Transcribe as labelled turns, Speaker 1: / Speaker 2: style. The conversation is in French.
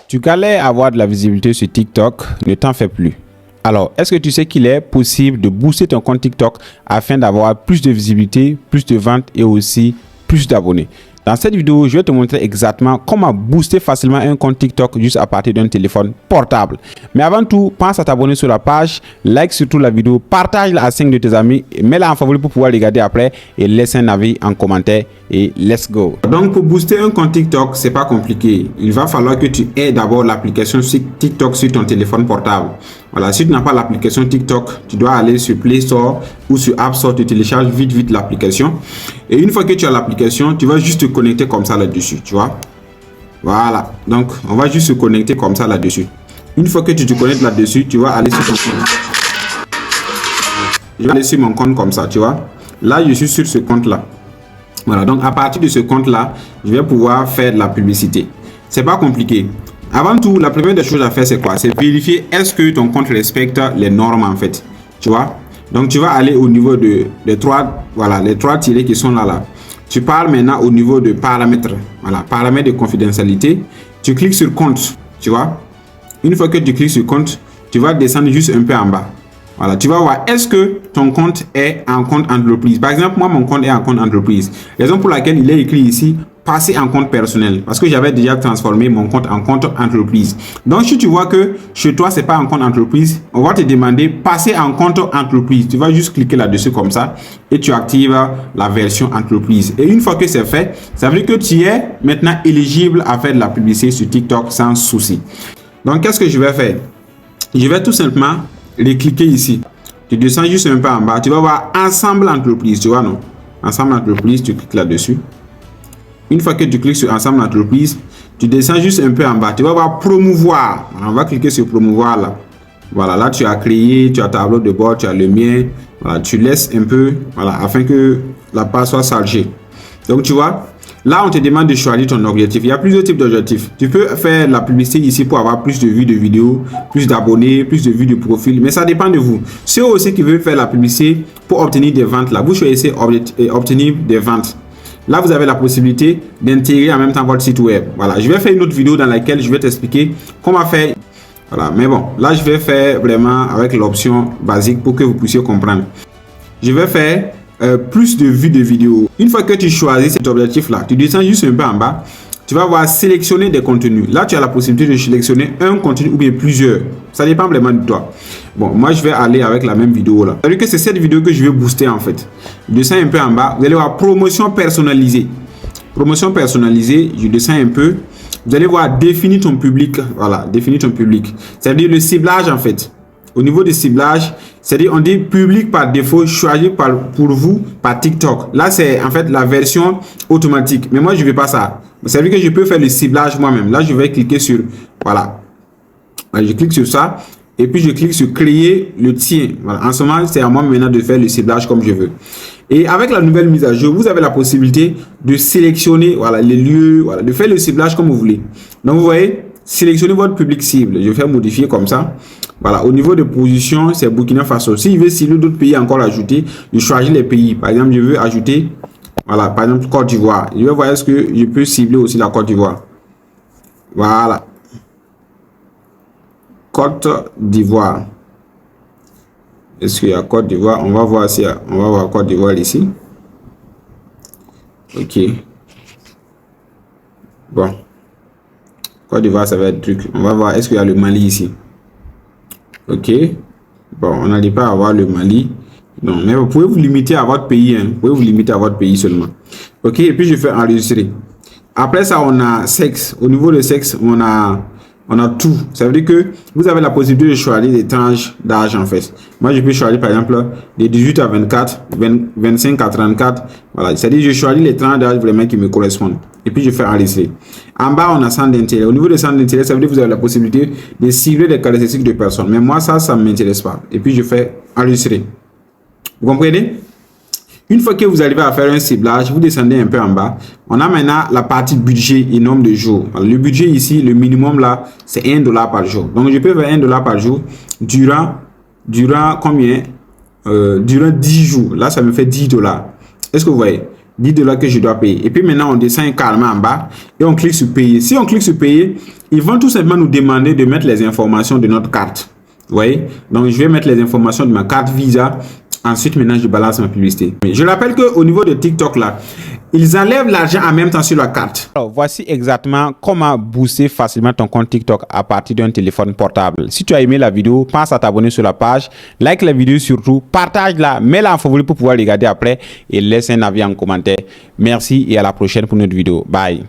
Speaker 1: Tu galères à avoir de la visibilité sur TikTok, ne t'en fais plus. Alors, est-ce que tu sais qu'il est possible de booster ton compte TikTok afin d'avoir plus de visibilité, plus de ventes et aussi plus d'abonnés? Dans cette vidéo, je vais te montrer exactement comment booster facilement un compte TikTok juste à partir d'un téléphone portable. Mais avant tout, pense à t'abonner sur la page, like surtout la vidéo, partage-la à 5 de tes amis, mets-la en favori pour pouvoir regarder après et laisse un avis en commentaire et let's go. Donc pour booster un compte TikTok, c'est pas compliqué. Il va falloir que tu aies d'abord l'application TikTok sur ton téléphone portable. Voilà, si tu n'as pas l'application TikTok, tu dois aller sur Play Store ou sur App Store, tu télécharges vite l'application. Et une fois que tu as l'application, tu vas juste te connecter comme ça là-dessus, tu vois. Voilà, donc on va juste se connecter comme ça là-dessus. Une fois que tu te connectes là-dessus, tu vas aller sur ton compte. Je vais aller sur mon compte comme ça, tu vois. Là, je suis sur ce compte-là. Voilà, donc à partir de ce compte-là, je vais pouvoir faire de la publicité. C'est pas compliqué. Avant tout, la première des choses à faire, c'est quoi? C'est vérifier est-ce que ton compte respecte les normes en fait. Tu vois? Donc tu vas aller au niveau de les trois tirets qui sont là. Tu parles maintenant au niveau de paramètres. Voilà, paramètres de confidentialité. Tu cliques sur compte, tu vois? Une fois que tu cliques sur compte, tu vas descendre juste un peu en bas. Voilà, tu vas voir est-ce que ton compte est en compte entreprise. Par exemple, moi mon compte est en compte entreprise. Raison pour laquelle il est écrit ici passer en compte personnel parce que j'avais déjà transformé mon compte en compte entreprise. Donc si tu vois que chez toi c'est pas en compte entreprise, on va te demander passer en compte entreprise. Tu vas juste cliquer là-dessus comme ça et tu actives la version entreprise. Et une fois que c'est fait, ça veut dire que tu es maintenant éligible à faire de la publicité sur TikTok sans souci. Donc qu'est-ce que je vais faire? Je vais tout simplement les cliquer ici. Tu descends juste un peu en bas, tu vas voir ensemble entreprise, tu vois non? Ensemble entreprise, tu cliques là-dessus. Une fois que tu cliques sur ensemble entreprise, tu descends juste un peu en bas. Tu vas voir promouvoir. On va cliquer sur promouvoir là. Voilà, là tu as créé, tu as tableau de bord, tu as le mien. Voilà, tu laisses un peu, voilà, afin que la page soit chargée. Donc tu vois, là on te demande de choisir ton objectif. Il y a plusieurs types d'objectifs. Tu peux faire la publicité ici pour avoir plus de vues de vidéos, plus d'abonnés, plus de vues de profil. Mais ça dépend de vous. Ceux aussi qui veulent faire la publicité pour obtenir des ventes là, vous choisissez obtenir des ventes. Là, vous avez la possibilité d'intégrer en même temps votre site web. Voilà, je vais faire une autre vidéo dans laquelle je vais t'expliquer comment faire. Voilà, mais bon, là, je vais faire vraiment avec l'option basique pour que vous puissiez comprendre. Je vais faire plus de vues de vidéos. Une fois que tu choisis cet objectif-là, tu descends juste un peu en bas. Tu vas voir sélectionner des contenus. Là, tu as la possibilité de sélectionner un contenu ou bien plusieurs. Ça dépend vraiment de toi. Bon, moi, je vais aller avec la même vidéo là. C'est-à-dire que c'est cette vidéo que je vais booster en fait. Je descends un peu en bas. Vous allez voir promotion personnalisée. Promotion personnalisée, je descends un peu. Vous allez voir définir ton public. Voilà, définir ton public. C'est-à-dire le ciblage en fait. Au niveau du ciblage, c'est-à-dire on dit public par défaut choisi pour vous par TikTok. Là, c'est en fait la version automatique. Mais moi, je ne veux pas ça. C'est-à-dire que je peux faire le ciblage moi-même. Là, je vais cliquer sur, voilà. Je clique sur ça. Et puis, je clique sur créer le tien. Voilà. En ce moment, c'est à moi maintenant de faire le ciblage comme je veux. Et avec la nouvelle mise à jour, vous avez la possibilité de sélectionner voilà, les lieux, voilà, de faire le ciblage comme vous voulez. Donc, vous voyez, sélectionnez votre public cible. Je vais modifier comme ça. Voilà, au niveau de position, c'est Burkina Faso. Si je veux cibler d'autres pays encore ajouter, je choisis les pays. Par exemple, je veux ajouter, voilà, par exemple, Côte d'Ivoire. Je vais voir est-ce que je peux cibler aussi la Côte d'Ivoire. Voilà. Côte d'Ivoire. Est-ce qu'il y a Côte d'Ivoire? On va voir si on va voir Côte d'Ivoire ici. Ok. Bon. Côte d'Ivoire, ça va être truc. On va voir est-ce qu'il y a le Mali ici. Ok, bon, on n'arrive pas à avoir le Mali. Non, mais vous pouvez vous limiter à votre pays. Hein. Vous pouvez vous limiter à votre pays seulement. Ok, et puis je fais enregistrer. Après ça, on a sexe. Au niveau de sexe, on a tout. Ça veut dire que vous avez la possibilité de choisir des tranches d'âge en fait. Moi, je peux choisir par exemple de 18 à 24, 25 à 34. Voilà, c'est-à-dire je choisis les tranches d'âge vraiment qui me correspondent. Et puis je fais enregistrer. En bas, on a centre d'intérêt. Au niveau de centre d'intérêt, ça veut dire que vous avez la possibilité de cibler des caractéristiques de personnes. Mais moi, ça ne m'intéresse pas. Et puis je fais enregistrer. Vous comprenez? Une fois que vous arrivez à faire un ciblage, vous descendez un peu en bas. On a maintenant la partie budget et nombre de jours. Alors, le budget ici, le minimum là, c'est $1 par jour. Donc, je peux faire $1 par jour durant combien? Durant 10 jours. Là, ça me fait $10. Est-ce que vous voyez? $10 que je dois payer. Et puis maintenant, on descend carrément en bas et on clique sur payer. Si on clique sur payer, ils vont tout simplement nous demander de mettre les informations de notre carte. Vous voyez? Donc, je vais mettre les informations de ma carte Visa. Ensuite, maintenant, je balance ma publicité. Je rappelle qu'au niveau de TikTok, là, ils enlèvent l'argent en même temps sur la carte.
Speaker 2: Alors, voici exactement comment booster facilement ton compte TikTok à partir d'un téléphone portable. Si tu as aimé la vidéo, pense à t'abonner sur la page, like la vidéo surtout, partage-la, mets-la en favori pour pouvoir regarder après et laisse un avis en commentaire. Merci et à la prochaine pour notre vidéo. Bye.